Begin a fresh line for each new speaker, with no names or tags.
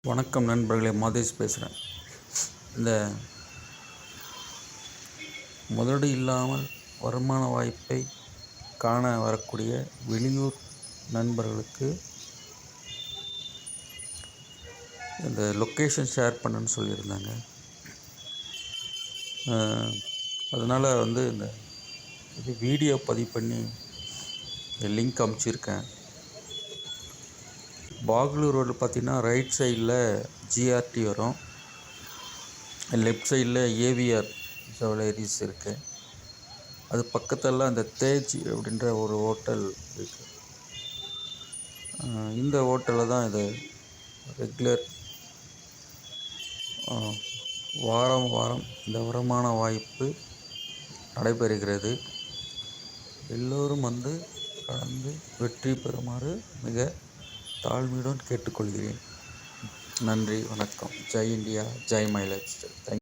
வணக்கம் நண்பர்களே, மாதேஷ் பேசுகிறேன். இந்த முதலீடு இல்லாமல் வருமான வாய்ப்பை காண வரக்கூடிய வெளியூர் நண்பர்களுக்கு இந்த லொக்கேஷன் ஷேர் பண்ணுன்னு சொல்லியிருந்தாங்க. அதனால் இந்த வீடியோ பதிவு பண்ணி லிங்க் அனுப்பிச்சிருக்கேன். பாகலூர் ரோடு பார்த்திங்கன்னா ரைட் சைடில் ஜிஆர்டி வரும், லெஃப்ட் சைடில் ஏவிஆர் ஜுவல்லரிஸ் இருக்குது. அது பக்கத்தில் அந்த தேஜ் அப்படின்ற ஒரு ஹோட்டல் இருக்குது. இந்த ஹோட்டலில் தான் இது ரெகுலர் வாரம் வாரம் இந்த வருமான வாய்ப்பு நடைபெறுகிறது. எல்லோரும் கலந்து வெற்றி பெறுமாறு மிக தாழ்மையுடன் கேட்டுக்கொள்கிறேன். நன்றி, வணக்கம். Jai India, Jai my life style. Thank you.